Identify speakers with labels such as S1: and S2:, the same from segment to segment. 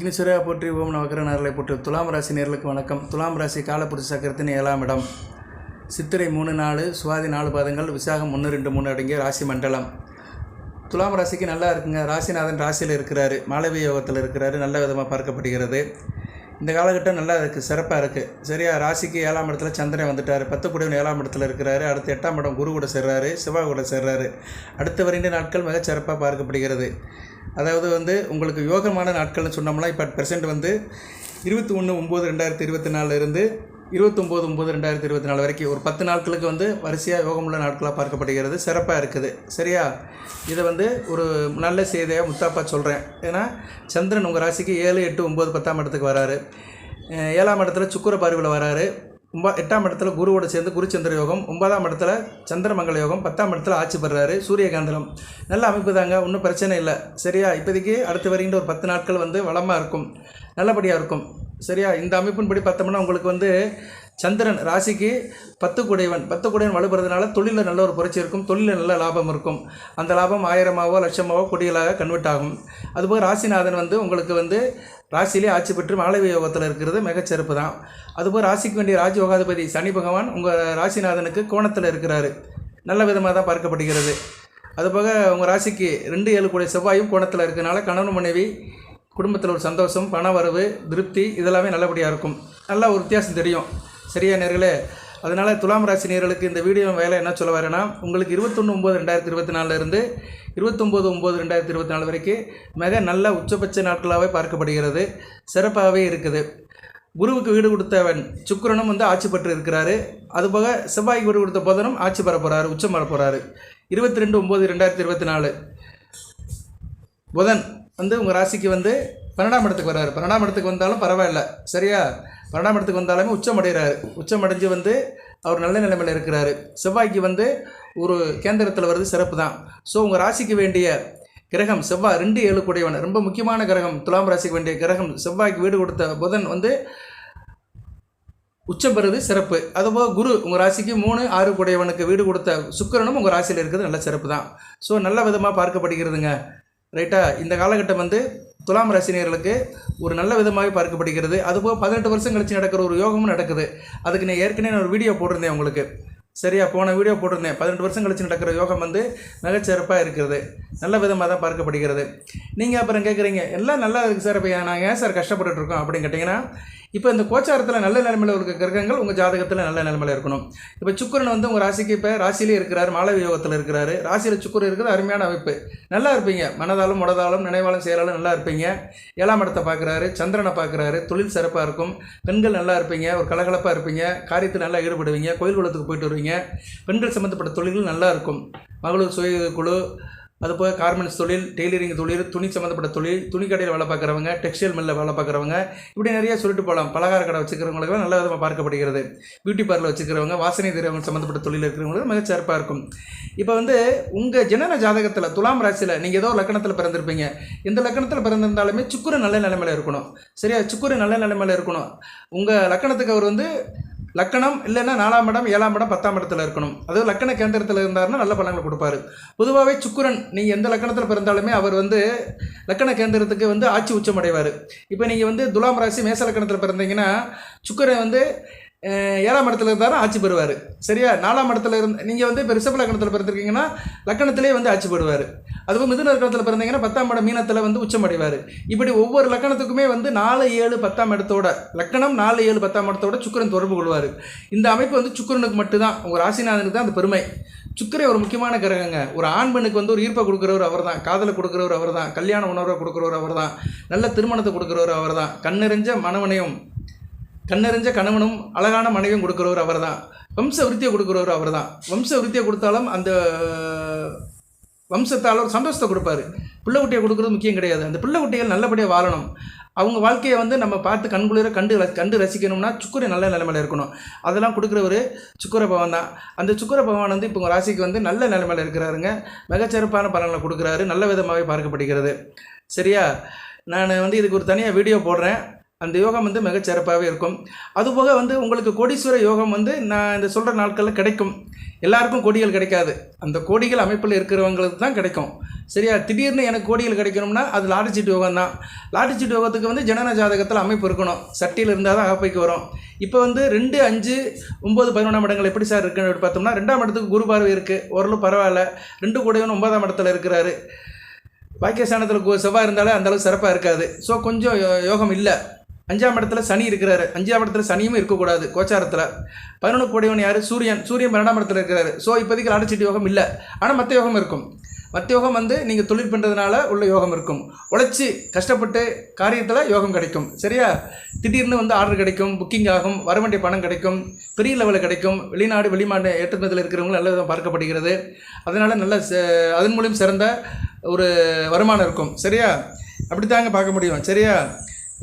S1: விக்னேஸ்வரா போற்றி ஓம் நவகிரகணர்களை போற்றி. துலாம் ராசி நேர்களுக்கு வணக்கம். துலாம் ராசி காலப்புருஷ சக்கரத்தின் 7ஆம் இடம். சித்திரை 3 நாள், சுவாதி 4 பாதங்கள், விசாகம் 1, 2, 3 அடங்கிய ராசி மண்டலம். துலாம் ராசிக்கு நல்லா இருக்குங்க. ராசிநாதன் ராசியில் இருக்கிறாரு, மாளவிய யோகத்தில் இருக்கிறாரு, நல்ல விதமாக பார்க்கப்படுகிறது. இந்த காலகட்டம் நல்லா இருக்குது, சிறப்பாக இருக்குது. சரியா, ராசிக்கு 7ஆம் இடத்துல சந்திரன் வந்துட்டார், 10 கூடியவன் 7ஆம் இடத்துல இருக்கிறாரு. அடுத்து 8ஆம் இடம் குரு கூட சேர்றாரு, செவ்வாய் கூட சேர்றாரு. அடுத்த 2 நாட்கள் மிக சிறப்பாக பார்க்கப்படுகிறது. அதாவது உங்களுக்கு யோகமான நாட்கள்னு சொன்னோம்னா இப்போ % 21/9/2024 இருந்து 29/9/2024 வரைக்கும் ஒரு 10 நாட்களுக்கு வரிசையாக யோகமுள்ள நாட்களாக பார்க்கப்படுகிறது. சிறப்பாக இருக்குது. சரியா, இதை ஒரு நல்ல செய்தியாக முத்தாப்பா சொல்கிறேன். ஏன்னா சந்திரன் உங்கள் ராசிக்கு 7, 8, 9, 10ஆம் இடத்துக்கு வராரு. 7ஆம் இடத்துல சுக்கிர பார்வையில் வராரு. 8ஆம் இடத்துல குருவோட சேர்ந்து குருச்சந்திர யோகம், 9ஆம் இடத்துல சந்திரமங்கல யோகம், 10ஆம் இடத்துல ஆட்சி பெறாரு. சூரியகாந்தலம் நல்ல அமைப்பு தாங்க, ஒன்றும் பிரச்சனை இல்லை. சரியா, இப்போதைக்கு அடுத்து வருகின்ற ஒரு 10 நாட்கள் வளமாக இருக்கும், நல்லபடியாக இருக்கும். சரியா, இந்த அமைப்பின்படி பார்த்தோம்னா உங்களுக்கு சந்திரன் ராசிக்கு 10 கூடையவன் வலுப்படுறதுனால தொழிலில் நல்ல ஒரு புரட்சி இருக்கும், தொழிலில் நல்ல லாபம் இருக்கும். அந்த லாபம் 1000ஆவோ லட்சமாவோ கோடிகளாக கன்வெர்ட் ஆகும். அதுபோல் ராசிநாதன் உங்களுக்கு ராசியிலே ஆட்சி பெற்று மாளவிய யோகத்தில் இருக்கிறது மிகச்சிறப்பு தான். அதுபோல் ராசிக்கு வேண்டிய ராஜயோகாதிபதி சனி பகவான் உங்கள் ராசிநாதனுக்கு கோணத்தில் இருக்கிறாரு, நல்ல விதமாக தான் பார்க்கப்படுகிறது. அதுபோக உங்கள் ராசிக்கு 2, 7 கூடிய செவ்வாயும் கோணத்தில் இருக்கிறதுனால கணவன் மனைவி குடும்பத்தில் ஒரு சந்தோஷம், பண வரவு, திருப்தி இதெல்லாமே நல்லபடியாக இருக்கும். நல்ல ஒரு வித்தியாசம் தெரியும். சரியா நேர்களே, அதனால் துலாம் ராசி நேர்களுக்கு இந்த வீடியோ வேலை என்ன சொல்ல வரேன்னா, உங்களுக்கு 21/9/2024 இருந்து 29/9/2024 வரைக்கும் மிக நல்ல உச்சபட்ச நாட்களாகவே பார்க்கப்படுகிறது, சிறப்பாகவே இருக்குது. குருவுக்கு வீடு கொடுத்தவன் சுக்கிரனும் ஆட்சி பெற்று இருக்கிறாரு. அதுபோக செவ்வாய்க்கு வீடு கொடுத்த புதனும் ஆட்சி பெற போகிறாரு, உச்சம் பெற போகிறாரு. 22/9/2024 புதன் உங்கள் ராசிக்கு 12ஆம் இடத்துக்கு வர்றாரு. 12ஆம் இடத்துக்கு வந்தாலும் பரவாயில்ல. சரியா, 12ஆம் இடத்துக்கு வந்தாலுமே உச்சம் அடைகிறாரு. உச்சம் அடைஞ்சு அவர் நல்ல நிலைமையில் இருக்கிறாரு. செவ்வாய்க்கு ஒரு கேந்திரத்தில் வருது, சிறப்பு தான். ஸோ உங்கள் ராசிக்கு வேண்டிய கிரகம் செவ்வாய் 2, 7 கூடியவன், ரொம்ப முக்கியமான கிரகம். துலாம் ராசிக்கு வேண்டிய கிரகம் செவ்வாய்க்கு வீடு கொடுத்த புதன் உச்சம் பெறுது, சிறப்பு. அதுபோல் குரு உங்கள் ராசிக்கு 3, 6 கூடியவனுக்கு வீடு கொடுத்த சுக்கிரனும் உங்கள் ராசியில் இருக்கிறது நல்ல சிறப்பு தான். ஸோ நல்ல விதமாக பார்க்கப்படுகிறதுங்க. ரைட்டா, இந்த காலகட்டம் துலாம் ராசினியர்களுக்கு ஒரு நல்ல விதமாகவே பார்க்கப்படுகிறது. அதுபோல் 18 வருஷம் கழிச்சு நடக்கிற ஒரு யோகமும் நடக்குது. அதுக்கு நான் ஏற்கனவே ஒரு வீடியோ போட்டிருந்தேன் உங்களுக்கு. சரியா, போன வீடியோ போட்டிருந்தேன். 18 வருஷம் கழிச்சு நடக்கிற யோகம் மிகச்சிறப்பாக இருக்கிறது, நல்ல விதமாக தான் பார்க்கப்படுகிறது. நீங்கள் அப்புறம் கேட்குறீங்க, எல்லாம் நல்லா இருக்குது சார், இப்போ நாங்கள் ஏன் சார் கஷ்டப்பட்டுருக்கோம் அப்படின்னு கேட்டிங்கன்னா, இப்போ இந்த கோச்சாரத்தில் நல்ல நிலைமையில் இருக்க கிரகங்கள் உங்கள் ஜாதகத்தில் நல்ல நிலைமையில் இருக்கணும். இப்போ சுக்கிரன் உங்கள் ராசிக்கு இப்போ ராசியிலே இருக்கிறார், மாளவிய யோகத்தில் இருக்கிறாரு. ராசியில் சுக்கிரன் இருக்கிறது அருமையான அமைப்பு, நல்லா இருப்பீங்க. மனதாலும் முடதாலும் நினைவாலும் செயலாலும் நல்லா இருப்பீங்க. 7ஆம் இடத்தை பார்க்குறாரு, சந்திரனை பார்க்குறாரு, தொழில் சிறப்பாக இருக்கும். பெண்கள் நல்லா இருப்பீங்க, ஒரு கலகலப்பாக இருப்பீங்க, காரியத்தில் நல்லா ஈடுபடுவீங்க, கோயில் குளத்துக்கு போயிட்டு வருவீங்க. பெண்கள் சம்மந்தப்பட்ட தொழில்கள் நல்லா இருக்கும். மகளிர் சுய குழு, அதுபோல் கார்மெண்ட்ஸ் தொழில், டெய்லரிங் தொழில், துணி சம்மந்தப்பட்ட தொழில், துணி கடையில் வேலை பார்க்குறவங்க, டெக்ஸ்டைல் மில்லில் வேலை பார்க்குறவங்க, இப்படி நிறையா சொல்லிட்டு போகலாம். பலகார கடை வச்சுக்கிறவங்களுக்குலாம் நல்ல விதமாக பார்க்கப்படுகிறது. பியூட்டி பார்லர் வச்சுக்கிறவங்க, வாசனை திரவங்கள் சம்மந்தப்பட்ட தொழில் இருக்கிறவங்களுக்கு மிக சிறப்பாக இருக்கும். இப்போ உங்கள் ஜனன ஜாதகத்தில் துலாம் ராசியில் நீங்கள் ஏதோ லக்கணத்தில் பிறந்திருப்பீங்க. எந்த லக்கணத்தில் பிறந்திருந்தாலுமே சுக்கிரன் நல்ல நிலைமையில் இருக்கணும். சரியா, சுக்கிரன் நல்ல நிலைமையில் இருக்கணும். உங்கள் லக்கணத்துக்கு அவர் லக்கணம் இல்லைன்னா 4ஆம் இடம், 7ஆம் இடம், 10ஆம் இடத்துல இருக்கணும். அதுவும் லக்கண கேந்திரத்தில் இருந்தாருன்னா நல்ல பலன்களை கொடுப்பாரு. பொதுவாகவே சுக்கிரன் நீங்கள் எந்த லக்கணத்தில் பிறந்தாலுமே அவர் லக்கண கேந்திரத்துக்கு ஆட்சி உச்சம் அடைவார். இப்போ நீங்கள் துலாம் ராசி மேச லக்கணத்தில் பிறந்தீங்கன்னா சுக்கிரன் 7ஆம் இடத்துல இருந்தாலும் ஆட்சி பெறுவார். சரியா, 4ஆம் இடத்துல நீங்கள் இப்போ ரிஷப லக்கணத்தில் பிறந்திருக்கீங்கன்னா லக்கணத்திலே ஆட்சி பெறுவார். அதுவும் மிதுன லக்கணத்தில் பிறந்தீங்கன்னா 10ஆம் இடம் மீனத்தில் உச்சம் அடைவார். இப்படி ஒவ்வொரு லக்கணத்துக்குமே 4, 7, 10ஆம் இடத்தோட லக்கணம் 4, 7, 10ஆம் இடத்தோட சுக்கிரன் தொடர்பு கொள்வார். இந்த அமைப்பு சுக்கிரனுக்கு மட்டும்தான், உங்கள் ராசிநாதனுக்கு தான் அந்த பெருமை. சுக்கிரன் ஒரு முக்கியமான கிரகங்க. ஒரு ஆண் பெண்ணுக்கு ஒரு ஈர்ப்பை கொடுக்குறவர் அவர் தான், காதலை கொடுக்குறவர் அவர் தான், கல்யாண உணர்வை கொடுக்குறவர் அவர் தான், நல்ல திருமணத்தை கொடுக்குறவர் அவர் தான், கண்ணறிஞ்ச கணவனும் அழகான மனைவியும் கொடுக்குறவர் அவர் தான், வம்ச விருத்தியை கொடுக்குறவர் அவர் தான். வம்ச விருத்தியை கொடுத்தாலும் அந்த வம்சத்தால் ஒரு சந்தோஷத்தை கொடுப்பாரு. பிள்ளை குட்டியை கொடுக்குறது முக்கியம் கிடையாது. அந்த பிள்ளை குட்டிகள் நல்லபடியாக வாழணும், அவங்க வாழ்க்கையை நம்ம பார்த்து கண்குளிர கண்டு ரசிக்கணும்னா சுக்கிரன் நல்ல நிலைமையில் இருக்கணும். அதெல்லாம் கொடுக்குறவர் சுக்கிர பகவான் தான். அந்த சுக்கிர பகவான் இப்போ உங்கள் ராசிக்கு நல்ல நிலைமையில் இருக்கிறாருங்க, மிகச்சிறப்பான பலன்களை கொடுக்குறாரு, நல்ல விதமாகவே பார்க்கப்படுகிறது. சரியா, நான் இதுக்கு ஒரு தனியாக வீடியோ போடுறேன். அந்த யோகம் மிகச்சிறப்பாகவே இருக்கும். அதுபோக உங்களுக்கு கோடீஸ்வர யோகம் நான் இந்த சொல்கிற நாட்களில் கிடைக்கும். எல்லாருக்கும் கோடிகள் கிடைக்காது, அந்த கோடிகள் அமைப்பில் இருக்கிறவங்களுக்கு தான் கிடைக்கும். சரியா? திடீர்னு எனக்கு கோடிகள் கிடைக்கணும்னா அது லாட்டரி சீட்டு யோகம் தான். லாட்டரி சீட்டு யோகத்துக்கு வந்து ஜனன ஜாதகத்தில் அமைப்பு இருக்கணும், சட்டியில் இருந்தால் தான் அகப்பைக்கு வரும். இப்போ வந்து 2, 5, 9, 11ஆம் இடங்கள் எப்படி சார் இருக்குன்னு பார்த்தோம்னா, 2ஆம் இடத்துக்கு குரு பார்வை இருக்குது, ஓரளவு பரவாயில்ல. 2 கூடையவன் 9ஆம் இடத்துல இருக்கிறாரு. பாக்கியஸ்தானத்தில் செவ்வாய் இருந்தாலே அந்தளவுக்கு சிறப்பாக இருக்காது. ஸோ கொஞ்சம் யோகம் இல்லை. 5ஆம் இடத்துல சனி இருக்கிறாரு, 5ஆம் இடத்துல சனியும் இருக்கக்கூடாது கோச்சாரத்தில். 11 கூடையவன் யார்? சூரியன் 12ஆம் இடத்துல இருக்கிறாரு. ஸோ இப்போதைக்கு லாட்டரி சீட்டு யோகம் இல்லை. ஆனால் மற்ற யோகம் இருக்கும். மற்ற யோகம் வந்து நீங்கள் தொழில் பண்ணுறதுனால உள்ள யோகம் இருக்கும். உழைச்சி கஷ்டப்பட்டு காரியத்தில் யோகம் கிடைக்கும். சரியா? திடீர்னு வந்து ஆர்டர் கிடைக்கும், புக்கிங் ஆகும், வர வேண்டிய பணம் கிடைக்கும், பெரிய லெவலில் கிடைக்கும். வெளிநாடு வெளிமாடு ஏற்றுமதியில் இருக்கிறவங்களும் நல்ல விதம் பார்க்கப்படுகிறது. அதனால் நல்ல அதன் மூலியம் சிறந்த ஒரு வருமானம் இருக்கும். சரியா? அப்படி தாங்க பார்க்க முடியும். சரியா?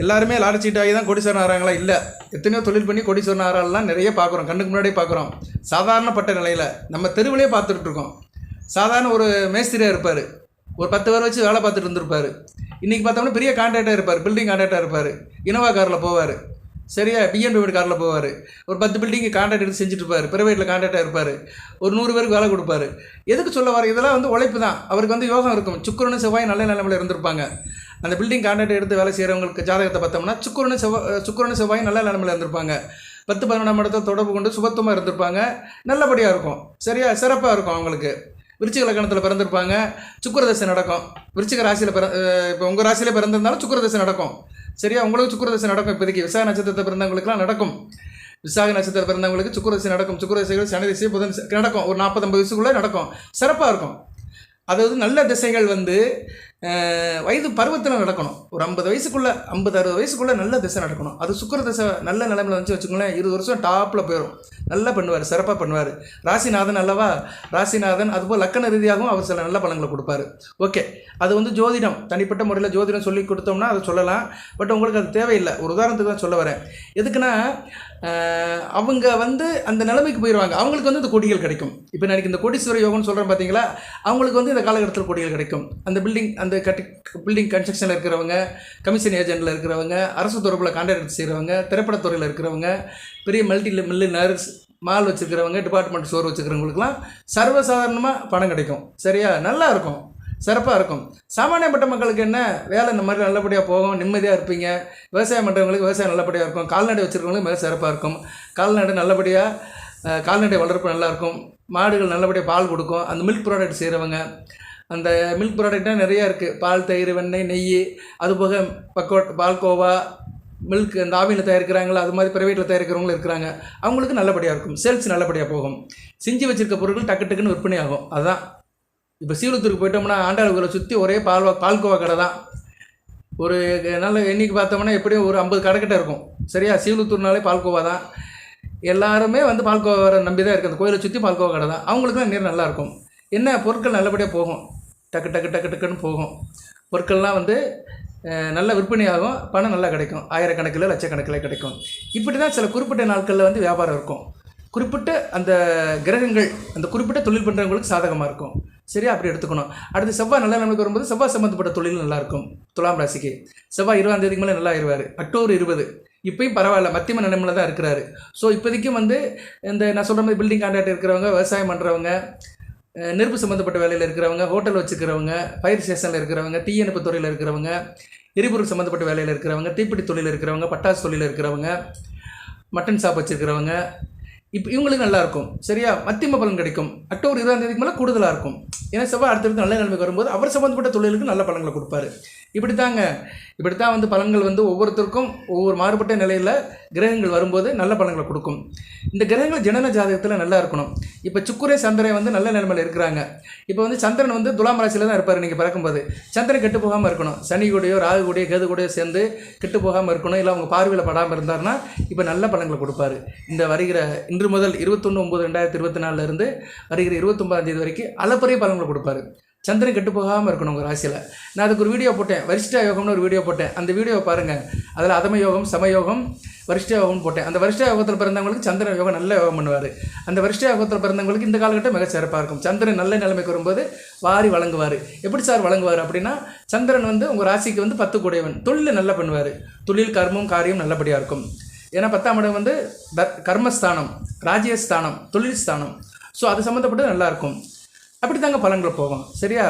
S1: எல்லாருமே லாட்டரி சீட்டாகி தான் கோடீஸ்வரன் ஆகிறாங்களா? இல்லை. எத்தனையோ தொழில் பண்ணி கோடீஸ்வரன் ஆகிறாலாம் நிறைய பார்க்குறோம், கண்ணுக்கு முன்னாடியே பார்க்குறோம். சாதாரணப்பட்ட நிலையில் நம்ம தெருவிலே பார்த்துட்ருக்கோம். சாதாரண ஒரு மேஸ்திரியாக இருப்பார், ஒரு 10 பேர் வச்சு வேலை பார்த்துட்டு இருந்திருப்பார். இன்றைக்கி பார்த்தோம்னா பெரிய கான்ட்ராக்டாக இருப்பார், பில்டிங் கான்ட்ராக்டாக இருப்பார், இனோவா காரில் போவார். சரியா? பிஎன்பி காரில் போவார். ஒரு 10 பில்டிங்கு கான்ட்ராக்ட் எடுத்து செஞ்சுட்டு இருப்பார், ப்ரைவேட்டில் கான்ட்ராக்டாக இருப்பார். ஒரு 100 பேருக்கு வேலை கொடுப்பாரு. எதுக்கு சொல்ல வர? இதெல்லாம் வந்து உழைப்பு தான். அவருக்கு வந்து யோகம் இருக்கும். சுக்கிரனும் செவ்வாய் நல்ல நிலைமையில் இருந்திருப்பாங்க. அந்த பில்டிங் கான்ட்ராக்ட் எடுத்து வேலை செய்கிறவங்களுக்கு ஜாதகத்தை பார்த்தோம்னா சுக்கிரனும் செவ்வாய் நல்ல நிலைமையில் இருந்திருப்பாங்க. 10, 11ஆம் இடத்தை தொடர்பு கொண்டு சுபத்துவமாக இருந்திருப்பாங்க. நல்லபடியாக இருக்கும். சரியா? சிறப்பாக இருக்கும். அவங்களுக்கு விருச்சிக லக்கணத்தில் பிறந்திருப்பாங்க, சுக்கிரதசை நடக்கும். விருச்சிக ராசியில் இப்போ உங்கள் ராசியில் பிறந்திருந்தாலும் சுக்கிரதசை நடக்கும். சரியா? உங்களுக்கு சுக்கிரதசை நடக்கும். இப்போதைக்கு விசாக நட்சத்திரத்தை பிறந்தவங்களுக்குலாம் நடக்கும். விசாக நட்சத்திரம் பிறந்தவங்களுக்கு சுக்கிரதசை நடக்கும். சுக்கிரதசைகள் சனி திசை புதன் நடக்கும். ஒரு 40-50 வயசுக்குள்ளே நடக்கும். சிறப்பாக இருக்கும். அதாவது நல்ல திசைகள் வந்து வயது பருவத்தில் நடக்கணும். ஒரு 50 வயசுக்குள்ளே 50-60 வயசுக்குள்ளே நல்ல திசை நடக்கணும். அது சுக்கிர திசை நல்ல நிலைமையில் வந்து வச்சுக்கோங்களேன், 20 வருஷம் டாப்பில் போயிடும். நல்லா பண்ணுவார், சிறப்பாக பண்ணுவார். ராசிநாதன் அல்லவா? ராசிநாதன் அதுபோல் லக்கண ரீதியாகவும் அவர் சில நல்ல பலன்களை கொடுப்பாரு. ஓகே, அது வந்து ஜோதிடம், தனிப்பட்ட முறையில் ஜோதிடம் சொல்லி கொடுத்தோம்னா அதை சொல்லலாம். பட் உங்களுக்கு அது தேவையில்லை. ஒரு உதாரணத்துக்கு தான் சொல்ல வரேன். எதுக்குன்னா அவங்க வந்து அந்த நிலைமைக்கு போயிடுவாங்க. அவங்களுக்கு வந்து இந்த கொடிகள் கிடைக்கும். இப்போ எனக்கு இந்த கோடீஸ்வர யோகம்னு சொல்கிறேன் பார்த்தீங்களா, அவங்களுக்கு வந்து இந்த காலகட்டத்தில் கொடிகள் கிடைக்கும். அந்த பில்டிங் கன்ஸ்ட்ரக்ஷனில் இருக்கிறவங்க, கமிஷன் ஏஜென்ட்டில் இருக்கிறவங்க, அரசு தொடர்பில் கான்ட்ராக்ட் செய்கிறவங்க, திரைப்படத்துறையில் இருக்கிறவங்க, பெரிய மில்லியனர்ஸ், மால் வச்சுருக்கிறவங்க, டிபார்ட்மெண்ட் ஸ்டோர் வச்சுக்கிறவங்களுக்குலாம் சர்வசாதாரணமாக பணம் கிடைக்கும். சரியா? நல்லா இருக்கும், சிறப்பாக இருக்கும். சாமானியப்பட்ட மக்களுக்கு என்ன வேலை, இந்த மாதிரி நல்லபடியாக போகும், நிம்மதியாக இருப்பீங்க. விவசாயம் பண்ணுறவங்களுக்கு விவசாயம் நல்லபடியாக இருக்கும். கால்நடை வச்சுருக்கவங்களுக்கு மிக சிறப்பாக இருக்கும். கால்நடை நல்லபடியாக கால்நடை வளர்ப்பு நல்லாயிருக்கும். மாடுகள் நல்லபடியாக பால் கொடுக்கும். அந்த மில்க் ப்ராடக்ட் செய்கிறவங்க, அந்த மில்க் ப்ராடக்டாக நிறையா இருக்குது. பால், தயிர், வெண்ணெய், நெய், அதுபோக பால்கோவா, மில்க் இந்த ஆவியில் தயாரிக்கிறாங்களா, அது மாதிரி ப்ரைவேட்டில் தயாரிக்கிறவங்களும் இருக்கிறாங்க. அவங்களுக்கு நல்லபடியாக இருக்கும். சேல்ஸ் நல்லபடியாக போகும். செஞ்சு வச்சுருக்க பொருட்கள் டக்கு டக்குன்னு விற்பனை ஆகும். அதுதான். இப்போ சீலத்தூருக்கு போயிட்டோம்னா ஆண்டாளுக்குள்ள சுற்றி ஒரே பால்கோவா கடை தான். ஒரு நல்ல எண்ணிக்கை பார்த்தோம்னா எப்படியும் ஒரு 50 கடைக்கிட்ட இருக்கும். சரியா? சீலத்தூர்னாலே பால்கோவா தான். எல்லாருமே வந்து பால்கோவா நம்பி தான் இருக்குது. அந்த கோயிலை சுற்றி பால்கோவா கடை தான். அவங்களுக்குலாம் நேரம் நல்லாயிருக்கும். என்ன பொருட்கள் நல்லபடியாக போகும், டக்கு டக்கு டக்கு டக்குன்னு போகும். பொருட்கள்லாம் வந்து நல்ல விற்பனையாகும். பணம் நல்லா கிடைக்கும். ஆயிரக்கணக்கில் லட்சக்கணக்கில் கிடைக்கும். இப்படி தான் சில குறிப்பிட்ட நாட்களில் வந்து வியாபாரம் இருக்கும். குறிப்பிட்ட அந்த கிரகங்கள் அந்த குறிப்பிட்ட தொழில் பண்ணுறவங்களுக்கு சாதகமாக இருக்கும். சரியா? அப்படி எடுத்துக்கணும். அடுத்து செவ்வாய் நல்ல நிலைமைக்கு வரும்போது செவ்வாய் சம்மந்தப்பட்ட தொழில் நல்லாயிருக்கும். துலாம் ராசிக்கு செவ்வாய் 20ஆம் தேதிக்கு மேலே நல்லா ஆயிடுவார். அக்டோபர் 20 இப்போயும் பரவாயில்ல, மத்தியம நிலைமையில் தான் இருக்கிறாரு. ஸோ இப்போதைக்கும் வந்து இந்த நான் சொல்கிற மாதிரி பில்டிங் கான்ட்ராக்ட் இருக்கிறவங்க, விவசாயம் பண்ணுறவங்க, நெருப்பு சம்மந்தப்பட்ட வேலையில் இருக்கிறவங்க, ஹோட்டல் வச்சுக்கிறவங்க, ஃபயர் ஸ்டேஷனில் இருக்கிறவங்க, தீயணைப்பு துறையில் இருக்கிறவங்க, எரிபொருள் சம்மந்தப்பட்ட வேலையில் இருக்கிறவங்க, தீப்பிடி தொழில் இருக்கிறவங்க, பட்டாசு தொழில் இருக்கிறவங்க, மட்டன் ஷாப் வச்சுருக்கிறவங்க, இப்போ இவங்களுக்கு நல்லாயிருக்கும். சரியா? மத்தியம பலன் கிடைக்கும். அக்டோபர் 20ஆம் தேதிக்கு மேலே கூடுதலாக இருக்கும். ஏன்னா செவ்வாய் அடுத்தடுத்து நல்ல நிலைமைக்கு வரும்போது அவர் சம்மந்தப்பட்ட தொழிலுக்கு நல்ல பலன்களை கொடுப்பாரு. இப்படித்தான் வந்து பலன்கள் வந்து ஒவ்வொருத்தருக்கும் ஒவ்வொரு மாறுபட்ட நிலையில் கிரகங்கள் வரும்போது நல்ல பலன்களை கொடுக்கும். இந்த கிரகங்கள் ஜனன ஜாதகத்தில் நல்லா இருக்கணும். இப்போ சுக்கிர சந்திரன் வந்து நல்ல நிலைமையில் இருக்கிறாங்க. இப்போ வந்து சந்திரன் வந்து துலாம் ராசியில் தான் இருப்பார். நீங்கள் பிறக்கும்போது சந்திரன் கெட்டு போகாமல் இருக்கணும். சனி கூடயோ ராகு கூடயோ கேது கூடயோ சேர்ந்து கெட்டு போகாமல் இருக்கணும். இல்லை அவங்க பார்வையில் படாமல் இருந்தார்னா இப்போ நல்ல பலன்களை கொடுப்பாரு. இந்த வருகிற இன்று முதல் 21/9/2024 இருந்து வருகிற 29ஆம் தேதி வரைக்கும் அளப்பரிய பலன்களை கொடுப்பாரு. சந்திரன் கெட்டு போகாமல் இருக்கணும் உங்கள் ராசியில். நான் அதுக்கு ஒரு வீடியோ போட்டேன், வரிஷ்டா யோகம்னு ஒரு வீடியோ போட்டேன். அந்த வீடியோவை பாருங்கள். அதில் அதம யோகம், சமயோகம், வரிஷ்டா யோகம்னு போட்டேன். அந்த வரிஷ்டா யோகத்தில் பிறந்தவங்களுக்கு சந்திரன் யோகம் நல்ல யோகம் பண்ணுவார். அந்த வரிஷ்டா யோகத்தில் பிறந்தவங்களுக்கு இந்த காலகட்டம் மிக சிறப்பாக இருக்கும். சந்திரன் நல்ல நிலைமைக்கு வரும்போது வாரி வழங்குவார். எப்படி சார் வழங்குவார் அப்படின்னா, சந்திரன் வந்து உங்கள் ராசிக்கு வந்து 10 கூடையவன். தொழில் நல்லா பண்ணுவார். தொழில், கர்மம், காரியம் நல்லபடியாக இருக்கும். ஏன்னா 10ஆம் இடம் வந்து கர்மஸ்தானம், ராஜ்யஸ்தானம், தொழில் ஸ்தானம். ஸோ அது சம்மந்தப்பட்டு நல்லாயிருக்கும். அப்படி தாங்க பலன்கள் போகும். சரியா?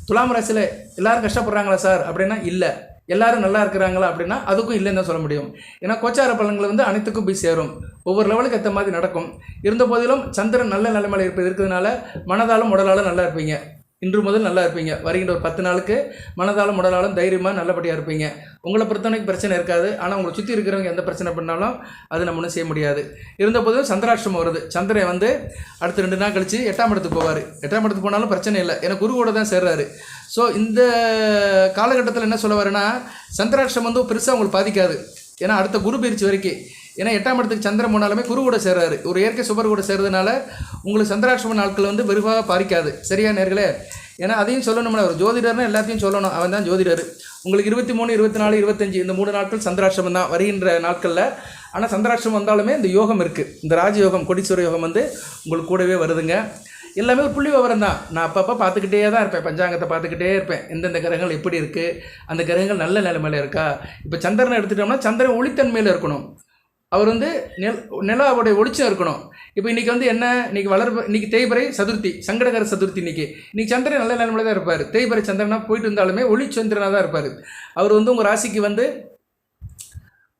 S1: துலாம் ராசியில் எல்லோரும் கஷ்டப்படுறாங்களா சார் அப்படின்னா இல்லை. எல்லாரும் நல்லா இருக்கிறாங்களா அப்படின்னா அதுக்கும் இல்லைன்னு தான் சொல்ல முடியும். ஏன்னா கோச்சார பலன்கள் வந்து அனைத்துக்கும் போய் சேரும், ஒவ்வொரு லெவலுக்கு ஏற்ற மாதிரி நடக்கும். இருந்த போதிலும் சந்திரன் நல்ல நிலைமையில் இருக்கிறதுனால மனதாலும் உடலாலும் நல்லா இருப்பீங்க. இன்று முதல் நல்லா இருப்பீங்க. வருகின்ற ஒரு 10 நாளுக்கு மனதாலும் உடலாலும் தைரியமாக நல்லபடியாக இருப்பீங்க. உங்களை பொறுத்தவரைக்கும் பிரச்சனை இருக்காது. ஆனால் உங்களை சுற்றி இருக்கிறவங்க எந்த பிரச்சனை பண்ணாலும் அது நம்ம ஒன்றும் செய்ய முடியாது. இருந்தபோதும் சந்திராஷ்டமம் வருது. சந்திரன் வந்து அடுத்த 2 நாள் கழித்து 8ஆம் இடத்துக்கு போவார். 8ஆம் இடத்துக்கு போனாலும் பிரச்சனை இல்லை, ஏன்னா குரு கூட தான் சேர்றாரு. ஸோ இந்த காலகட்டத்தில் என்ன சொல்ல வரேன்னா, சந்திராஷ்டமம் வந்து பெருசாக உங்களுக்கு பாதிக்காது. ஏன்னா அடுத்த குரு பயிற்சி வரைக்கும், ஏன்னா 8ஆம் இடத்துக்கு சந்திரன் போனாலுமே குரு கூட சேர்றாரு. ஒரு இயற்கை சுபர் கூட சேர்றதுனால உங்களுக்கு சந்திராஷ்டம நாட்கள் வந்து வெறுவாக பாதிக்காது. சரியா நேர்களே? ஏன்னா அதையும் சொல்லணும்னா, ஒரு ஜோதிடர்னு எல்லாத்தையும் சொல்லணும், அவன் தான் ஜோதிடர். உங்களுக்கு 23, 24, 25 இந்த 3 நாட்கள் சந்திராஷ்டமம் தான் வருகின்ற நாட்களில். ஆனால் சந்திராஷ்டமம் வந்தாலுமே இந்த யோகம் இருக்குது, இந்த ராஜயோகம் கோடீஸ்வர யோகம் வந்து உங்களுக்கு கூடவே வருதுங்க. எல்லாமே ஒரு புள்ளி விவரம் தான். நான் அப்பப்போ பார்த்துக்கிட்டே தான் இருப்பேன், பஞ்சாங்கத்தை பார்த்துக்கிட்டே இருப்பேன். எந்தெந்த கிரகங்கள் எப்படி இருக்குது, அந்த கிரகங்கள் நல்ல நிலைமையில் இருக்கா. இப்போ சந்திரனை எடுத்துட்டோம்னா சந்திரன் ஒளித்தன்மையில் இருக்கணும். அவர் வந்து நிலாவுடைய ஒளிச்சம் இருக்கணும். இப்போ இன்றைக்கி வந்து என்ன, இன்றைக்கி தேய்பிறை சதுர்த்தி, சங்கடகர சதுர்த்தி. இன்றைக்கி சந்திரன் நல்ல நிலைமையில் தான் இருப்பார். தேய்பிறை சந்திரனாக போயிட்டு இருந்தாலுமே ஒளிச்சந்திரனாக தான் இருப்பார். அவர் வந்து உங்கள் ராசிக்கு வந்து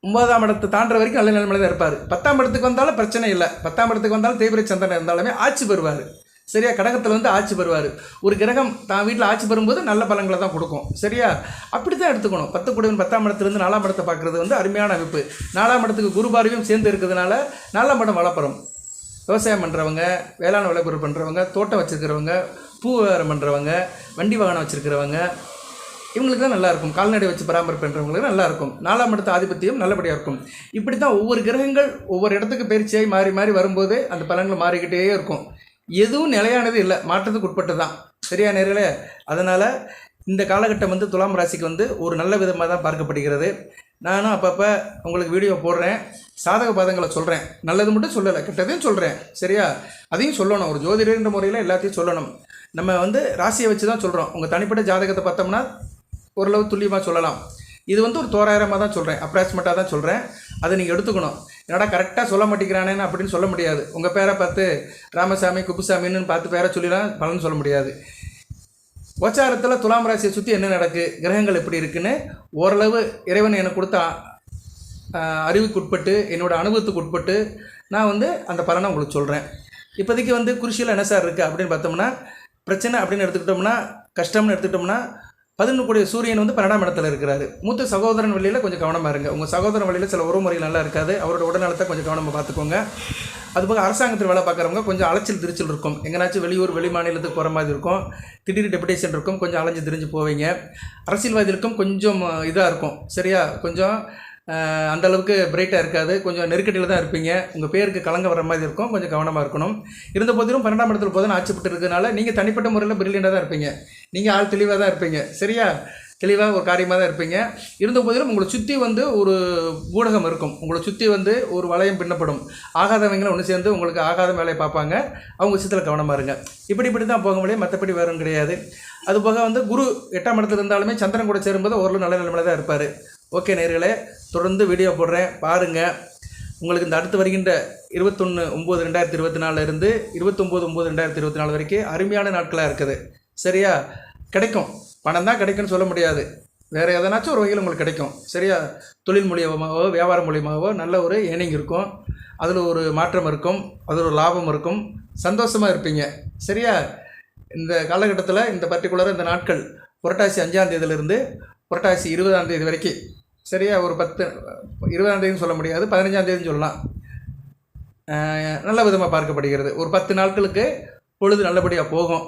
S1: 9ஆம் இடத்தை தாண்டுற வரைக்கும் நல்ல நிலைமையில் தான் இருப்பார். 10ஆம் இடத்துக்கு வந்தாலும் பிரச்சனை இல்லை. 10ஆம் இடத்துக்கு வந்தாலும் தேய்பிறை சந்திரன் இருந்தாலுமே ஆட்சி பெறுவார். சரியா? கடகத்தில் வந்து ஆட்சி பெறுவார். ஒரு கிரகம் தான் வீட்டில் ஆட்சி பெறும்போது நல்ல பலன்களை தான் கொடுக்கும். சரியா? அப்படி தான் எடுத்துக்கணும். 10 கூடவன் 10ஆம் இடத்துலேருந்து 4ஆம் இடத்தை பார்க்குறது வந்து அருமையான அமைப்பு. 4ஆம் இடத்துக்கு குரு பார்வையும் சேர்ந்து இருக்கிறதுனால 4ஆம் இடம் வளப்படும். விவசாயம் பண்ணுறவங்க, வேளாண் விளைபொருள் பண்ணுறவங்க, தோட்டம் வச்சுருக்கிறவங்க, பூ வியாபாரம் பண்ணுறவங்க, வண்டி வாகனம் வச்சுருக்கிறவங்க, இவங்களுக்கு தான் நல்லாயிருக்கும். கால்நடை வச்சு பராமரிப்பு பண்ணுறவங்களுக்கு நல்லாயிருக்கும். 4ஆம் இடத்து ஆதிபத்தியம் நல்லபடியாக இருக்கும். இப்படி தான் ஒவ்வொரு கிரகங்கள் ஒவ்வொரு இடத்துக்கு பயிற்சியாகி மாறி மாறி வரும்போது அந்த பலன்கள் மாறிக்கிட்டே இருக்கும். எதுவும் நிலையானது இல்லை, மாற்றத்துக்கு உட்பட்டு தான். சரியா நேர்களே? அதனால் இந்த காலகட்டம் வந்து துலாம் ராசிக்கு வந்து ஒரு நல்ல விதமாக தான் பார்க்கப்படுகிறது. நானும் அப்பப்போ உங்களுக்கு வீடியோ போடுறேன், சாதக பாதங்களை சொல்கிறேன். நல்லது மட்டும் சொல்லலை, கெட்டதையும் சொல்கிறேன். சரியா? அதையும் சொல்லணும். ஒரு ஜோதிடர்ன்ற முறையில் எல்லாத்தையும் சொல்லணும். நம்ம வந்து ராசியை வச்சு தான் சொல்கிறோம். உங்கள் தனிப்பட்ட ஜாதகத்தை பார்த்தோம்னா ஓரளவு துல்லியமாக சொல்லலாம். இது வந்து ஒரு தோராயிரமாக தான் சொல்கிறேன், அப்ராக்சிமேட்டாக தான் சொல்கிறேன். அதை நீங்கள் எடுத்துக்கணும். என்னடா கரெக்டாக சொல்ல மாட்டேங்கிறானேன்னு அப்படின்னு சொல்ல முடியாது. உங்கள் பேரை பார்த்து ராமசாமி குப்புசாமின்னு பார்த்து பேரை சொல்லிலாம் பலன் சொல்ல முடியாது. கோச்சாரத்தில் துலாம் ராசியை சுற்றி என்ன நடக்கு, கிரகங்கள் எப்படி இருக்குன்னு ஓரளவு இறைவன் எனக்கு கொடுத்த அறிவுக்குட்பட்டு, என்னோடய அனுபவத்துக்கு உட்பட்டு நான் வந்து அந்த பலனை உங்களுக்கு சொல்கிறேன். இப்போதைக்கு வந்து குருஷியில் என்ன சார் இருக்குது அப்படின்னு பார்த்தோம்னா, பிரச்சனை அப்படின்னு எடுத்துக்கிட்டோம்னா, கஷ்டம்னு எடுத்துக்கிட்டோம்னா, 11 கூடிய சூரியன் வந்து 12ஆம் இடத்துல இருக்கிறாரு. மூத்த சகோதரன் வழியில் கொஞ்சம் கவனமாக இருங்க. உங்கள் சகோதரன் வழியில் சில உறவுமுறைகள் நல்லா இருக்காது, அவரோட உடல்நலத்தை கொஞ்சம் கவனமாக பார்த்துக்கோங்க. அதுபோக அரசாங்கத்தில் வேலை பார்க்குறவங்க கொஞ்சம் அலைச்சல் திருச்சல் இருக்கும். எங்கேனாச்சும் வெளியூர் வெளி மாநிலத்துக்கு போகிற மாதிரி இருக்கும், திடீர் டெபுடேஷன் இருக்கும், கொஞ்சம் அலைஞ்சு திரிஞ்சு போவீங்க. அரசியல்வாதிகளுக்கும் கொஞ்சம் இதாக இருக்கும். சரியா? கொஞ்சம் அந்தளவுக்கு பிரைட்டாக இருக்காது, கொஞ்சம் நெருக்கடியில் தான் இருப்பீங்க. உங்கள் பேருக்கு கலங்க வர மாதிரி இருக்கும், கொஞ்சம் கவனமாக இருக்கணும். இருந்த போதிலும் 12ஆம் இடத்துல போதும் ஆட்சிப்பட்டு இருக்கிறதுனால நீங்கள் தனிப்பட்ட முறையில் பிரில்லியண்டாக தான் இருப்பீங்க. நீங்கள் ஆள் தெளிவாக தான் இருப்பீங்க. சரியா? தெளிவாக ஒரு காரியமாக தான் இருப்பீங்க. இருந்த போதிலும் உங்களை சுற்றி வந்து ஒரு ஊடகம் இருக்கும், உங்களை சுற்றி வந்து ஒரு வளையம் பின்னப்படும். ஆகாதவங்களும் ஒன்று சேர்ந்து உங்களுக்கு ஆகாத வேலையை பார்ப்பாங்க. அவங்க விஷயத்தில் கவனமாக இருங்க. இப்படி தான் போக முடியும், மற்றபடி வேறும் கிடையாது. அதுபோக வந்து குரு 8ஆம் இடத்துல இருந்தாலுமே சந்திரன் கூட சேரும்போது ஓரளவு நல்ல நிலைமையில் தான் இருப்பார். ஓகே நேர்களே, தொடர்ந்து வீடியோ போடுறேன், பாருங்கள். உங்களுக்கு இந்த அடுத்து வருகின்ற 21/9/2024 இருந்து 29/9/2024 வரைக்கும் அருமையான நாட்களாக இருக்குது. சரியா? கிடைக்கும். பணம் தான் கிடைக்கும்னு சொல்ல முடியாது, வேறு எதனாச்சும் ஒரு வகையில் உங்களுக்கு கிடைக்கும். சரியா? தொழில் மூலியமாகவோ வியாபாரம் மூலியமாகவோ நல்ல ஒரு ஏர்னிங் இருக்கும், அதில் ஒரு மாற்றம் இருக்கும், அதில் ஒரு லாபம் இருக்கும், சந்தோஷமாக இருப்பீங்க. சரியா? இந்த காலகட்டத்தில் இந்த பர்டிகுலராக இந்த நாட்கள் புரட்டாசி 5ஆம் தேதியிலிருந்து புரட்டாசி 20ஆம் தேதி வரைக்கும், சரியா? ஒரு 20ஆம் தேதின்னு சொல்ல முடியாது, 15ஆம் தேதின்னு சொல்லலாம், நல்ல விதமாக பார்க்கப்படுகிறது. ஒரு 10 நாட்களுக்கு பொழுது நல்லபடியாக போகும்.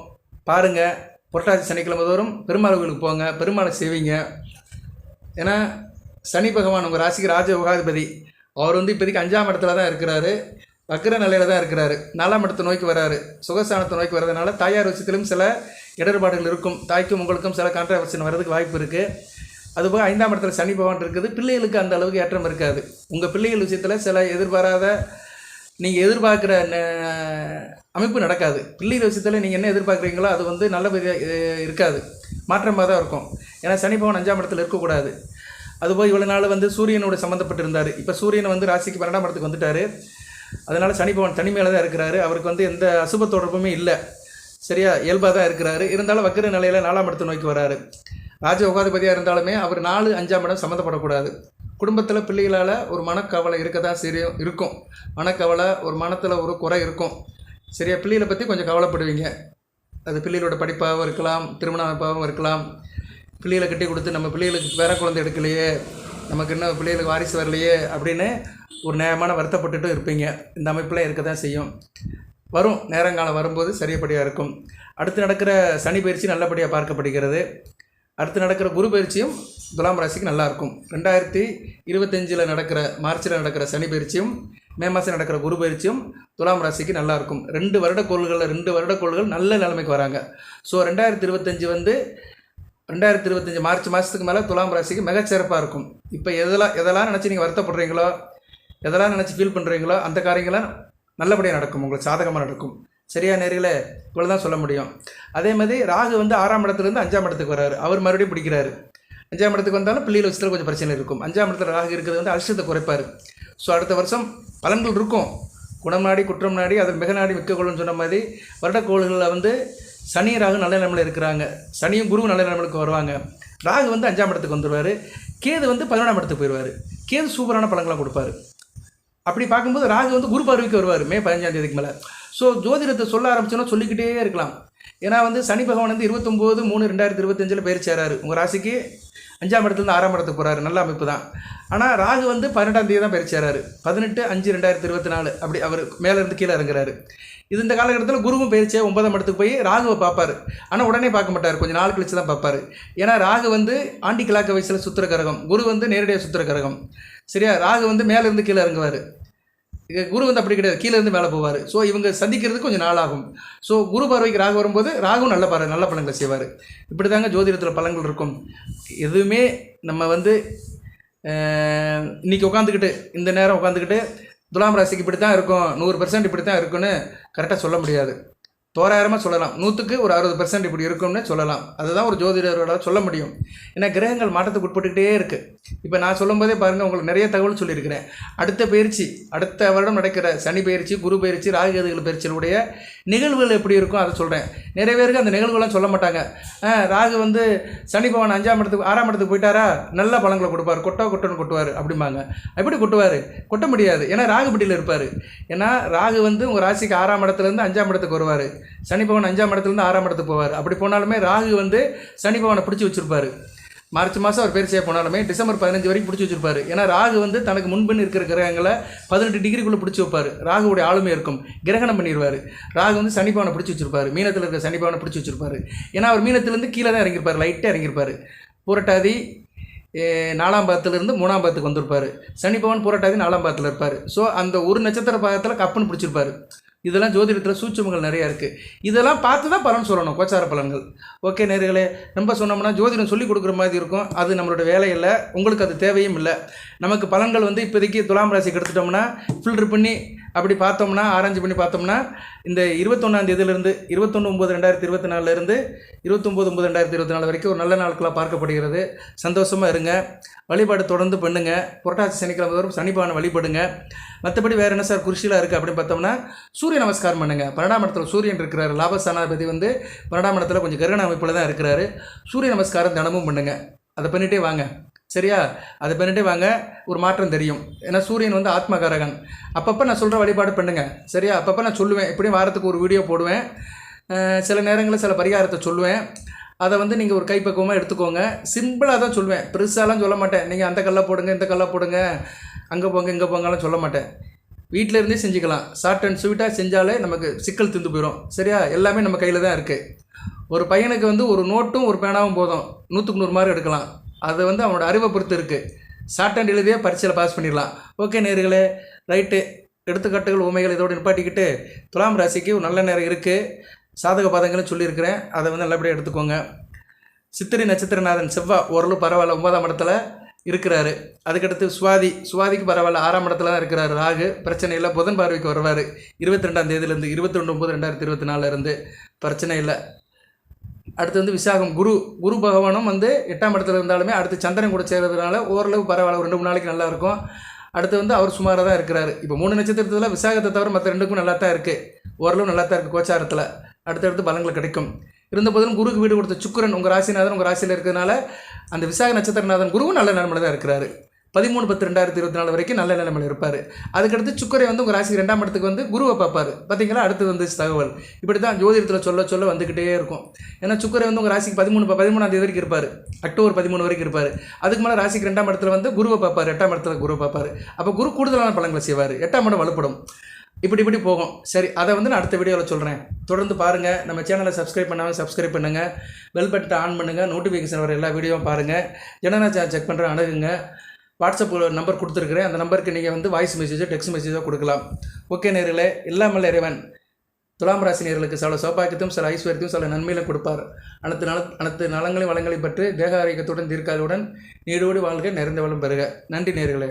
S1: பாருங்கள். புரட்டாசி சனிக்கிழமை தோறும் பெருமாள் கோவிலுக்கு போங்க, பெருமாளை செய்வீங்க. ஏன்னா சனி பகவான் உங்கள் ராசிக்கு ராஜ யோகாதிபதி. அவர் வந்து இப்போதைக்கு 5ஆம் இடத்துல தான் இருக்கிறாரு, வக்கர நிலையில் தான் இருக்கிறாரு. 4ஆம் இடத்தை நோக்கி வராரு, சுகஸ்தானத்தை நோக்கி வர்றதுனால தாயார் விஷயத்திலும் சில இடர்பாடுகள் இருக்கும். தாய்க்கும் உங்களுக்கும் சில கான்ட்ராவர்ஷன் வர்றதுக்கு வாய்ப்பு இருக்குது. அதுபோக 5ஆம் இடத்துல சனி பகவான் இருக்குது. பிள்ளைகளுக்கு அந்த அளவுக்கு ஏற்றம் இருக்காது. உங்கள் பிள்ளைகள் விஷயத்தில் சில எதிர்பாராத, நீங்கள் எதிர்பார்க்குற அமைப்பு நடக்காது. பிள்ளைகள் விஷயத்தில் நீங்கள் என்ன எதிர்பார்க்குறீங்களோ அது வந்து நல்ல இருக்காது, மாற்றமாக தான் இருக்கும். ஏன்னா சனி பகவான் 5ஆம் இடத்துல இருக்கக்கூடாது. அதுபோல் இவ்வளோ நாள் வந்து சூரியனோட சம்மந்தப்பட்டு இருந்தார். இப்போ சூரியனை வந்து ராசிக்கு 12ஆம் இடத்துக்கு வந்துட்டார். அதனால் சனி பகவான் தனிமையில் தான் இருக்கிறாரு. அவருக்கு வந்து எந்த அசுப தொடர்புமே இல்லை. சரியா, இயல்பாக தான் இருக்கிறாரு. இருந்தாலும் வக்கர நிலையில் 4ஆம் இடத்தை நோக்கி வராரு. ராஜ உகாதிபதியாக இருந்தாலுமே அவர் 4, 5ஆம் இடம் சம்மந்தப்படக்கூடாது. குடும்பத்தில் பிள்ளைகளால் ஒரு மனக்கவலை இருக்க தான் இருக்கும். மனக்கவலை, ஒரு மனத்தில் ஒரு குறை இருக்கும். சரியா, பிள்ளைகளை பற்றி கொஞ்சம் கவலைப்படுவீங்க. அது பிள்ளைகளோட படிப்பாகவும் இருக்கலாம், திருமண அமைப்பாகவும் இருக்கலாம். பிள்ளைகளை கட்டி கொடுத்து நம்ம பிள்ளைகளுக்கு பேர குழந்தை எடுக்கலையே, நமக்கு இன்னும் பிள்ளைகளுக்கு வாரிசு வரலையே அப்படின்னு ஒரு நியாயமான வருத்தப்பட்டுட்டும் இருப்பீங்க. இந்த அமைப்பில் இருக்க தான் செய்யும். வரும் நேரங்காலம் வரும்போது சரியப்படியாக இருக்கும். அடுத்து நடக்கிற சனி பயிற்சி நல்லபடியாக பார்க்கப்படுகிறது. அடுத்து நடக்கிற குரு பயிற்சியும் துலாம் ராசிக்கு நல்லாயிருக்கும். 2025 நடக்கிற மார்ச்சில் நடக்கிற சனி பயிற்சியும் மே மாதம் நடக்கிற குரு பயிற்சியும் துலாம் ராசிக்கு நல்லாயிருக்கும். 2 வருடக்கோள்கள் நல்ல நிலைமைக்கு வராங்க. ஸோ 2025 வந்து 2025 மார்ச் மாதத்துக்கு மேலே துலாம் ராசிக்கு மிகச்சிறப்பாக இருக்கும். இப்போ எதெல்லாம் நினச்சி நீங்கள் வருத்தப்படுறீங்களோ, எதெல்லாம் நினச்சி ஃபீல் பண்ணுறீங்களோ அந்த காரியங்களாம் நல்லபடியாக நடக்கும், உங்களுக்கு சாதகமாக நடக்கும். சரியா நேர்களே, இவ்வளோ தான் சொல்ல முடியும். அதே மாதிரி ராகு வந்து 6ஆம் இடத்துலேருந்து 5ஆம் இடத்துக்கு வர்றாரு. அவர் மறுபடியும் பிடிக்கிறாரு. 5ஆம் இடத்துக்கு வந்தாலும் பிள்ளைகள் விஷயத்தில் கொஞ்சம் பிரச்சனை இருக்கும். 5ஆம் இடத்துல ராகு இருக்கிறது வந்து அலட்சியத்தை குறைப்பார். ஸோ அடுத்த வருஷம் பலன்கள் இருக்கும். குணம் நாடி குற்றம் நாடி அதில் மிக நாடி மிக்க கோள்னு சொன்ன மாதிரி வருடக்கோள்களில் வந்து சனி ராகு நல்ல நிலைமையில் இருக்கிறாங்க. சனியும் குருவும் நல்ல நிலைமைக்கு வருவாங்க. ராகு வந்து 5ஆம் இடத்துக்கு வந்துடுவார். கேது வந்து 11ஆம் இடத்துக்கு போயிடுவார். கேது சூப்பரான பலன்களாக கொடுப்பாரு. அப்படி பார்க்கும்போது ராகு வந்து குரு பார்வைக்கு வருவார் மே 15ஆம் தேதிக்கு மேலே. ஸோ ஜோதிடத்தை சொல்ல ஆரம்பிச்சோன்னா சொல்லிக்கிட்டே இருக்கலாம். ஏன்னா வந்து சனி பகவான் வந்து 29/3/2025 பயிற்சி ஆறாரு. உங்கள் ராசிக்கு 5ஆம் இடத்துலேருந்து 6ஆம் இடத்துக்கு போகிறாரு. நல்ல அமைப்பு தான். ஆனால் ராகு வந்து 12ஆம் தேதி தான் பயிற்சி ஆறாரு. 18/5/2024 அப்படி அவர் மேலேருந்து கீழே இறங்குறாரு. இது இந்த காலகட்டத்தில் குருவும் பயிற்சியாக 9ஆம் இடத்துக்கு போய் ராகுவை பார்ப்பார். ஆனால் உடனே பார்க்க மாட்டார், கொஞ்சம் நாள் கழிச்சு தான் பார்ப்பார். ஏன்னா ராகு வந்து ஆண்டி கிழக்கு வயசில் சுத்திர கரகம், குரு வந்து நேரடியாக சுத்திர கரகம். சரியா, ராகு வந்து மேலேருந்து கீழே இறங்குவார். குரு வந்து அப்படி கிடையாது, கீழே இருந்து மேலே போவார். ஸோ இவங்க சந்திக்கிறதுக்கு கொஞ்சம் நாள் ஆகும். ஸோ குரு பார்வைக்கு ராகு வரும்போது ராகும் நல்ல பலன்களை செய்வார். இப்படி தாங்க ஜோதிடத்தில் பலன்கள் இருக்கும். எதுவுமே நம்ம வந்து இன்றைக்கி உட்காந்துக்கிட்டு இந்த நேரம் உட்காந்துக்கிட்டு துலாம் ராசிக்கு இப்படி தான் இருக்கும், 100% இப்படி தான் இருக்குன்னு கரெக்டாக சொல்ல முடியாது. தோராயிரமாக சொல்லலாம், 100க்கு ஒரு 60% இப்படி இருக்கும்னு சொல்லலாம். அதுதான் ஒரு ஜோதிடரோட சொல்ல முடியும். ஏன்னா கிரகங்கள் மாற்றத்துக்கு உட்பட்டுக்கிட்டே இருக்குது. இப்போ நான் சொல்லும் போதே பாருங்கள், உங்களுக்கு நிறைய தகவல் சொல்லியிருக்கிறேன். அடுத்த வருடம் நடக்கிற சனி பயிற்சி, குரு பயிற்சி, ராகுகேதுகள் பயிற்சியினுடைய நிகழ்வுகள் எப்படி இருக்கும் அதை சொல்கிறேன். நிறைய பேருக்கு அந்த நிகழ்வுகள்லாம் சொல்ல மாட்டாங்க. ராகு வந்து சனி பகவான் 6ஆம் இடத்துக்கு போயிட்டாரா, நல்ல பலன்களை கொடுப்பார், கொட்டோன்னு கொட்டுவார் அப்படிம்பாங்க. எப்படி கொட்டுவார்? கொட்ட முடியாது. ஏன்னா ராகுபட்டியில் இருப்பார். ஏன்னா ராகு வந்து உங்கள் ராசிக்கு 6ஆம் இடத்துலேருந்து 5ஆம் இடத்துக்கு வருவார். சனி பகவான் 5ஆம் இடத்துலேருந்து 6ஆம் இடத்துக்கு போவார். அப்படி போனாலுமே ராகு வந்து சனி பகவானை பிடிச்சி வச்சுருப்பார். மார்ச் மாதம் அவர் பயிற்சியாக போனாலுமே டிசம்பர் 15 வரைக்கும் பிடிச்சி வச்சுருப்பார். ஏன்னா ராகு வந்து தனக்கு முன்பின் இருக்கிற கிரகங்களை 18 டிகிரிக்குள்ளே பிடிச்சி வைப்பார். ராகுடைய ஆளுமை இருக்கும், கிரகணம் பண்ணிடுவார். ராகு வந்து சனி பகவானை பிடிச்சி வச்சுருப்பார். மீனத்தில் இருக்கிற சனி பகவானை பிடிச்சி வச்சுருப்பார். ஏன்னா அவர் மீனத்திலேருந்து கீழே தான் இறங்கியிருப்பார், லைட்டாக இறங்கியிருப்பார். புரட்டாதி 4ஆம் பாதத்திலிருந்து 3ஆம் பாதத்துக்கு வந்திருப்பார். சனி பகவான் புரட்டாதி 4ஆம் பாதத்தில் இருப்பார். ஸோ அந்த ஒரு நட்சத்திர பாதத்தில் கப்புன்னு பிடிச்சிருப்பார். இதெல்லாம் ஜோதிடத்தில் சூட்சமங்கள் நிறையா இருக்குது. இதெல்லாம் பார்த்து தான் பலன் சொல்லணும், கோச்சார பலன்கள். ஓகே நேர்களே, நம்ம சொன்னோம்னா ஜோதிடம் சொல்லி கொடுக்குற மாதிரி இருக்கும். அது நம்மளோட வேலை இல்லை, உங்களுக்கு அது தேவையும் இல்லை. நமக்கு பலன்கள் வந்து இப்போதைக்கு துலாம் ராசிக்கு எடுத்துட்டோம்னா ஃபில்டர் பண்ணி அப்படி பார்த்தோம்னா, ஆராய்ச்சி பண்ணி பார்த்தோம்னா, இந்த 21ஆம் தேதியிலிருந்து 21/9/2024 29/9/2024 வரைக்கும் ஒரு நல்ல நாட்களாக பார்க்கப்படுகிறது. சந்தோஷமாக இருங்க, வழிபாடு தொடர்ந்து பண்ணுங்க. புரட்டாசி சனிக்கிழமை வரும் சனி பகவானை வழிபடுங்க. மற்றபடி வேறு என்ன சார் குறிச்சியில் இருக்குது அப்படின்னு பார்த்தோம்னா, சூரிய நமஸ்காரம் பண்ணுங்கள். 12ஆம் இடத்துல சூரியன் இருக்கிறார். லாபஸ்தானாதிபதி வந்து 12ஆம் இடத்துல கொஞ்சம் கிரகண அமைப்பில் தான் இருக்கிறாரு. சூரிய நமஸ்காரம் தினமும் பண்ணுங்கள். அதை பண்ணிகிட்டே வாங்க. சரியா, அதை பண்ணிகிட்டே வாங்க, ஒரு மாற்றம் தெரியும். ஏன்னா சூரியன் வந்து ஆத்மகாரகன். அப்பப்போ நான் சொல்கிற வழிபாடு பண்ணுங்கள். சரியா, அப்பப்போ நான் சொல்லுவேன், எப்படியும் வாரத்துக்கு ஒரு வீடியோ போடுவேன். சில நேரங்களில் சில பரிகாரத்தை சொல்லுவேன். அதை வந்து நீங்கள் ஒரு கைப்பக்குவமாக எடுத்துக்கோங்க. சிம்பிளாக தான் சொல்லுவேன், பெருசாலாம் சொல்ல மாட்டேன். நீங்கள் அந்த கல்லை போடுங்க, இந்த கல்லை போடுங்க, அங்கே போங்க இங்கே போங்கலாம் சொல்ல மாட்டேன். வீட்டில் இருந்தே செஞ்சுக்கலாம். ஷார்ட் அண்ட் ஸ்வீட்டாக செஞ்சாலே நமக்கு சிக்கல் திந்து போயிடும். சரியா, எல்லாமே நம்ம கையில் தான் இருக்குது. ஒரு பையனுக்கு வந்து ஒரு நோட்டும் ஒரு பேனாவும் போதும், 100க்கு 100 மார்க் எடுக்கலாம். அது வந்து அவனோட அறிவை பொறுத்து இருக்குது. ஷார்ட் அண்ட் எழுதியே பரீட்சையில் பாஸ் பண்ணிடலாம். ஓகே நேர்களே, ரைட்டு. எடுத்துக்காட்டுகள் உண்மைகள் இதோடு நிப்பாட்டிக்கிட்டு துலாம் ராசிக்கு ஒரு நல்ல நேரம் இருக்குது. சாதக பாதங்களும் சொல்லியிருக்கிறேன், அதை வந்து நல்லபடியாக எடுத்துக்கோங்க. சித்திரை நட்சத்திரநாதன் செவ்வாய் ஓரளவு பரவாயில்ல, 9ஆம் இடத்துல இருக்கிறாரு. அதுக்கடுத்து சுவாதிக்கு பரவாயில்ல, 6ஆம் இடத்துல தான் இருக்கிறாரு. ராகு பிரச்சனை இல்லை, புதன் பார்வைக்கு வருவார் 22ஆம் தேதியிலேருந்து 22/9/2024 இருந்து பிரச்சனை இல்லை. அடுத்து வந்து விசாகம் குரு பகவானும் வந்து 8ஆம் இடத்துல இருந்தாலுமே அடுத்து சந்திரன் கூட சேர்றதுனால ஓரளவு பரவாயில்ல, ஒரு 2-3 நாளைக்கு நல்லாயிருக்கும். அடுத்து வந்து அவர் சுமாராக தான் இருக்கிறாரு. இப்போ 3 நட்சத்திரத்தில் விசாகத்தை தவிர மற்ற 2க்கும் நல்லா தான் இருக்குது, ஓரளவு நல்லா தான் இருக்குது கோச்சாரத்தில். அடுத்தடுத்து பலங்கள் கிடைக்கும். இருந்த போதிலும் குருக்கு வீடு கொடுத்த சுக்கிரன் உங்கள் ராசிநாதன் உங்கள் ராசியில் இருக்கிறதுனால அந்த விசாக நட்சத்திரநாதன் குருவும் நல்ல நிலைமையில் தான் இருக்கிறாரு. 13/10/2024 வரைக்கும் நல்ல நிலைமையில் இருப்பார். அதுக்கடுத்து சுக்கரை வந்து உங்கள் ராசிக்கு 2ஆம் இடத்துக்கு வந்து குருவை பார்ப்பார். பார்த்தீங்களா, அடுத்து வந்து தகவல் இப்படி தான் ஜோதிடத்தில் சொல்ல சொல்ல வந்துக்கிட்டே இருக்கும். ஏன்னா சுக்கரை வந்து உங்கள் ராசிக்கு 13ஆம் தேதி வரைக்கும் இருப்பார், அக்டோபர் 13 வரைக்கும் இருப்பார். அதுக்கு மேலே ராசிக்கு 2ஆம் இடத்துல வந்து குருவை பார்ப்பார், 8ஆம் இடத்துல குருவை பார்ப்பார். அப்போ குரு கூடுதலான பலன்களை செய்வார், 8ஆம் இடம் வலுப்படும். இப்படி போகும். சரி, அதை வந்து நான் அடுத்த வீடியோவில் சொல்கிறேன். தொடர்ந்து பாருங்கள். நம்ம சேனலை சப்ஸ்கிரைப் பண்ணாமல் சப்ஸ்கிரைப் பண்ணுங்கள், பெல் பட்டனை ஆன் பண்ணுங்கள், நோட்டிஃபிகேஷன் வர எல்லா வீடியோவும் பாருங்கள். ஜனனா செக் பண்ணுறேன், அணுகுங்க. வாட்ஸ்அப் நம்பர் கொடுத்துருக்குறேன், அந்த நம்பருக்கு நீங்கள் வந்து வாய்ஸ் மெசேஜோ டெக்ஸ்ட் மெசேஜோ கொடுக்கலாம். ஓகே நேர்களே, இல்லாமல் இறைவன் துலாம் ராசி நேர்களுக்கு சில சௌபாக்கியத்தையும் சில ஐஸ்வர்யத்தையும் சில நன்மையிலும் கொடுப்பார். அனைத்து நலங்களையும் வளங்களையும் பற்றி தேக ஆரோக்கியத்துடன் தீர்க்காதுடன் நீடோடி வாழ்க, நிறைந்த வளம் பெறுக. நன்றி நேர்களே.